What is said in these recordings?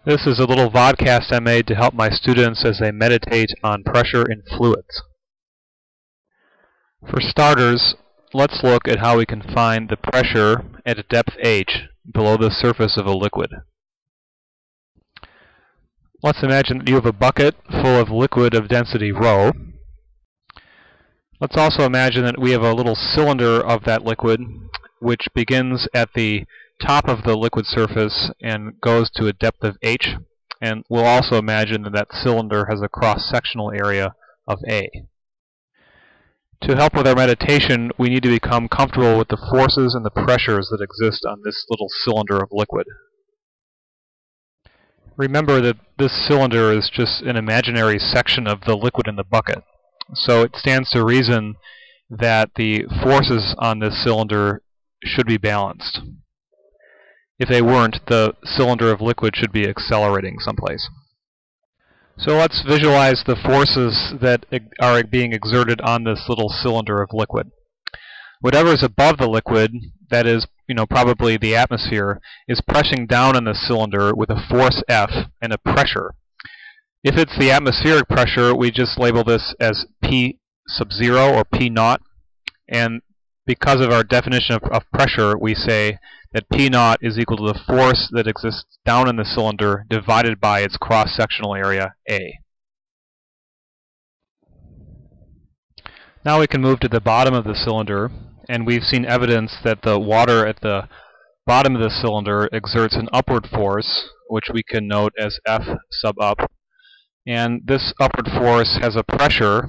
This is a little vodcast I made to help my students as they meditate on pressure in fluids. For starters, let's look at how we can find the pressure at a depth h below the surface of a liquid. Let's imagine that you have a bucket full of liquid of density ρ. Let's also imagine that we have a little cylinder of that liquid which begins at the top of the liquid surface and goes to a depth of h, and we'll also imagine that that cylinder has a cross-sectional area of A. To help with our meditation, we need to become comfortable with the forces and the pressures that exist on this little cylinder of liquid. Remember that this cylinder is just an imaginary section of the liquid in the bucket, so it stands to reason that the forces on this cylinder should be balanced. If they weren't, the cylinder of liquid should be accelerating someplace. So let's visualize the forces that are being exerted on this little cylinder of liquid. Whatever is above the liquid, that is, probably the atmosphere, is pressing down on the cylinder with a force F and a pressure. If it's the atmospheric pressure, we just label this as P sub 0 or P naught, and because of our definition of pressure, we say that P naught is equal to the force that exists down in the cylinder divided by its cross-sectional area, A. Now we can move to the bottom of the cylinder, and we've seen evidence that the water at the bottom of the cylinder exerts an upward force, which we can note as F sub up. And this upward force has a pressure,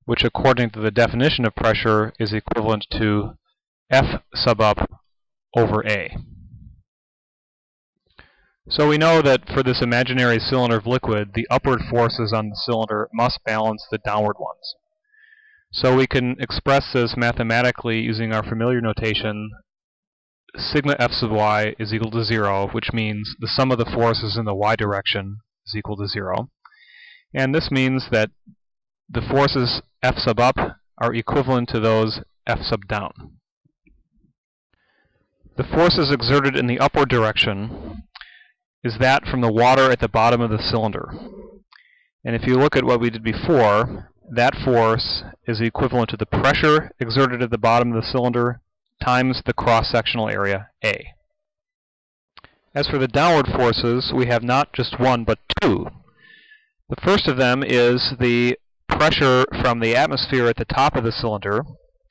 which according to the definition of pressure is equivalent to F sub up over A. So we know that for this imaginary cylinder of liquid, the upward forces on the cylinder must balance the downward ones. So we can express this mathematically using our familiar notation. Sigma F sub y is equal to 0, which means the sum of the forces in the y direction is equal to 0. And this means that the forces F sub up are equivalent to those F sub down. The forces exerted in the upward direction is that from the water at the bottom of the cylinder. And if you look at what we did before, that force is equivalent to the pressure exerted at the bottom of the cylinder times the cross-sectional area A. As for the downward forces, we have not just one, but two. The first of them is the pressure from the atmosphere at the top of the cylinder.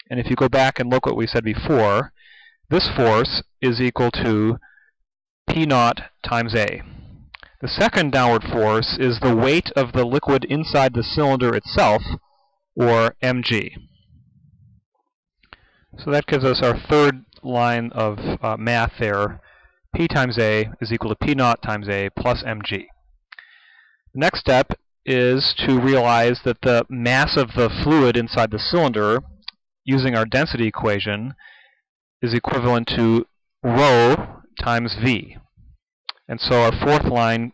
And if you go back and look what we said before, this force is equal to P naught times A. The second downward force is the weight of the liquid inside the cylinder itself, or mg. So that gives us our third line of math there. P times A is equal to P naught times A plus mg. The next step is to realize that the mass of the fluid inside the cylinder, using our density equation, is equivalent to ρ times V. And so our fourth line,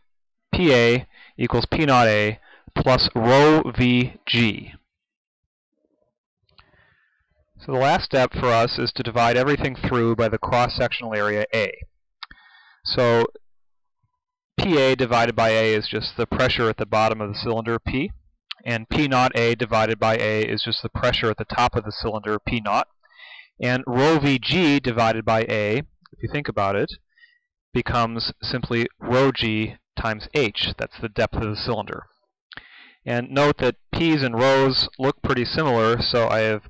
PA equals P naught A plus ρ VG. So the last step for us is to divide everything through by the cross-sectional area A. So PA divided by A is just the pressure at the bottom of the cylinder, P. And P naught A divided by A is just the pressure at the top of the cylinder, P naught. And ρ VG divided by A, if you think about it, becomes simply ρg times h. That's the depth of the cylinder. And note that P's and ρ's look pretty similar, so I have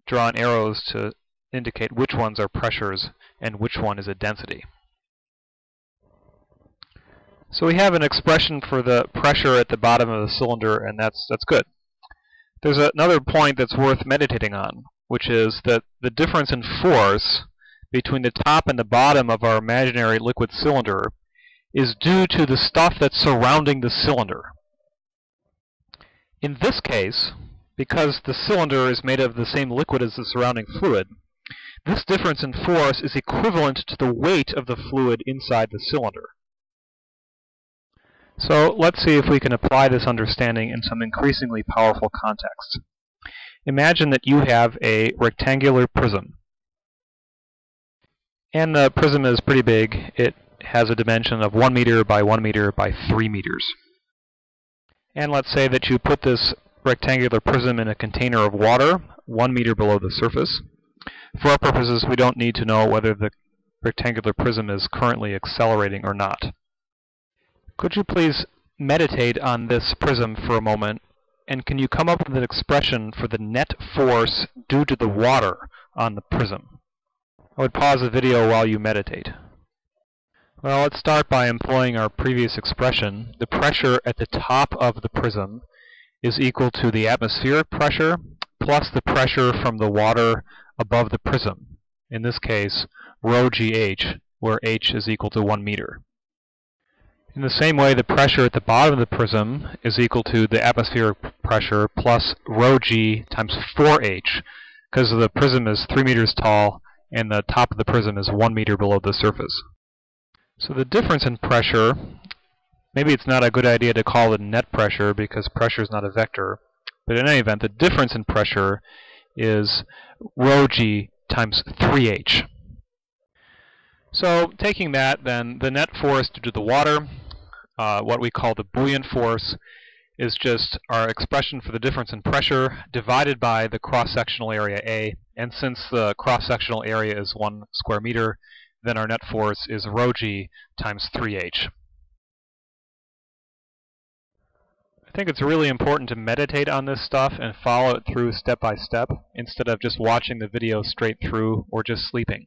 drawn arrows to indicate which ones are pressures and which one is a density. So we have an expression for the pressure at the bottom of the cylinder, and that's good. There's another point that's worth meditating on, which is that the difference in force between the top and the bottom of our imaginary liquid cylinder is due to the stuff that's surrounding the cylinder. In this case, because the cylinder is made of the same liquid as the surrounding fluid, this difference in force is equivalent to the weight of the fluid inside the cylinder. So let's see if we can apply this understanding in some increasingly powerful contexts. Imagine that you have a rectangular prism. And the prism is pretty big. It has a dimension of 1 meter by 1 meter by 3 meters. And let's say that you put this rectangular prism in a container of water 1 meter below the surface. For our purposes, we don't need to know whether the rectangular prism is currently accelerating or not. Could you please meditate on this prism for a moment, and can you come up with an expression for the net force due to the water on the prism? I would pause the video while you meditate. Well, let's start by employing our previous expression. The pressure at the top of the prism is equal to the atmospheric pressure plus the pressure from the water above the prism. In this case, rho GH, where h is equal to 1 meter. In the same way, the pressure at the bottom of the prism is equal to the atmospheric pressure plus rho g times 4h, because the prism is 3 meters tall and the top of the prism is 1 meter below the surface. So the difference in pressure, maybe it's not a good idea to call it net pressure because pressure is not a vector, but in any event, the difference in pressure is rho g times 3h. So taking that, then, the net force due to the water, what we call the buoyant force, is just our expression for the difference in pressure divided by the cross-sectional area A. And since the cross-sectional area is 1 square meter, then our net force is rho g times 3h. I think it's really important to meditate on this stuff and follow it through step by step instead of just watching the video straight through or just sleeping.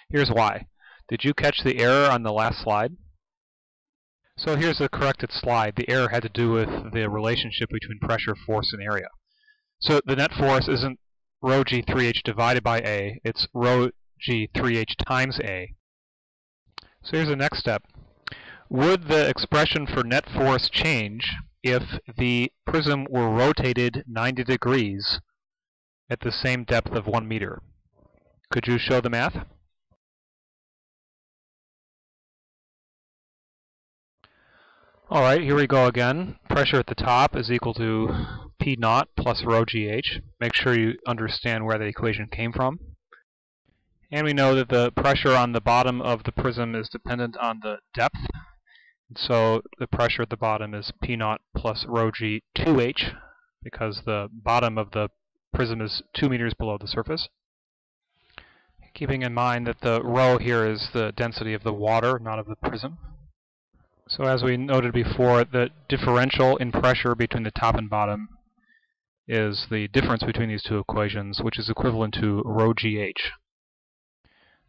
Here's why. Did you catch the error on the last slide? So here's the corrected slide. The error had to do with the relationship between pressure, force, and area. So the net force isn't rho g 3h divided by A, it's rho g 3h times A. So here's the next step. Would the expression for net force change if the prism were rotated 90 degrees at the same depth of 1 meter? Could you show the math? All right, here we go again. Pressure at the top is equal to P naught plus rho GH. Make sure you understand where the equation came from. And we know that the pressure on the bottom of the prism is dependent on the depth. So the pressure at the bottom is P naught plus rho G 2H, because the bottom of the prism is 2 meters below the surface. Keeping in mind that the rho here is the density of the water, not of the prism. So as we noted before, the differential in pressure between the top and bottom is the difference between these two equations, which is equivalent to rho GH.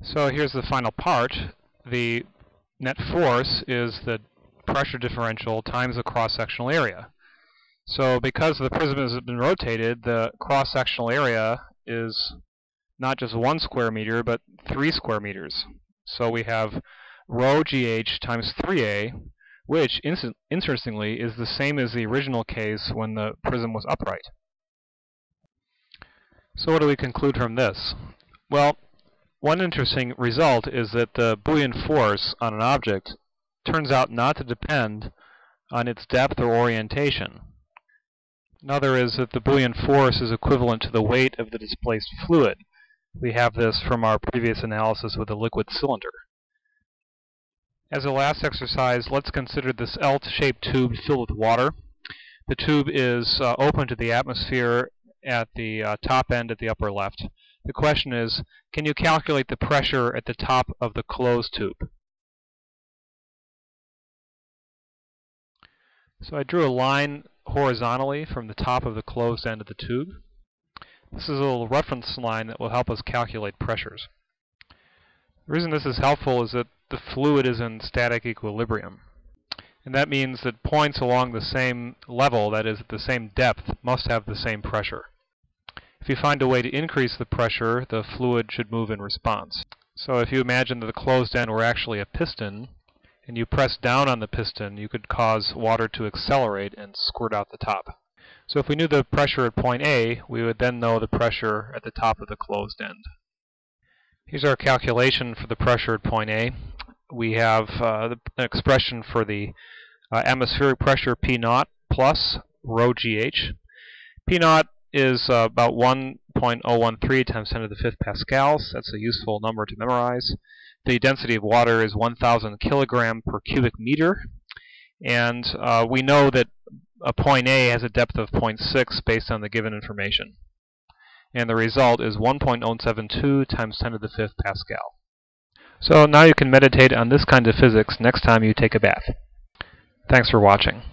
So here's the final part. The net force is the pressure differential times the cross-sectional area. So because the prism has been rotated, the cross-sectional area is not just 1 square meter, but 3 square meters. So we have rho GH times 3A, which, interestingly, is the same as the original case when the prism was upright. So what do we conclude from this? Well, one interesting result is that the buoyant force on an object turns out not to depend on its depth or orientation. Another is that the buoyant force is equivalent to the weight of the displaced fluid. We have this from our previous analysis with a liquid cylinder. As a last exercise, let's consider this L-shaped tube filled with water. The tube is open to the atmosphere at the top end at the upper left. The question is, can you calculate the pressure at the top of the closed tube? So I drew a line horizontally from the top of the closed end of the tube. This is a little reference line that will help us calculate pressures. The reason this is helpful is that the fluid is in static equilibrium. And that means that points along the same level, that is, at the same depth, must have the same pressure. If you find a way to increase the pressure, the fluid should move in response. So if you imagine that the closed end were actually a piston, and you press down on the piston, you could cause water to accelerate and squirt out the top. So if we knew the pressure at point A, we would then know the pressure at the top of the closed end. Here's our calculation for the pressure at point A. We have an expression for the atmospheric pressure P naught plus rho GH. P naught is about 1.013 times 10 to the 5th pascals. That's a useful number to memorize. The density of water is 1,000 kilogram per cubic meter. And we know that a point A has a depth of 0.6 based on the given information. And the result is 1.072 times 10 to the 5th pascal. So now you can meditate on this kind of physics next time you take a bath. Thanks for watching.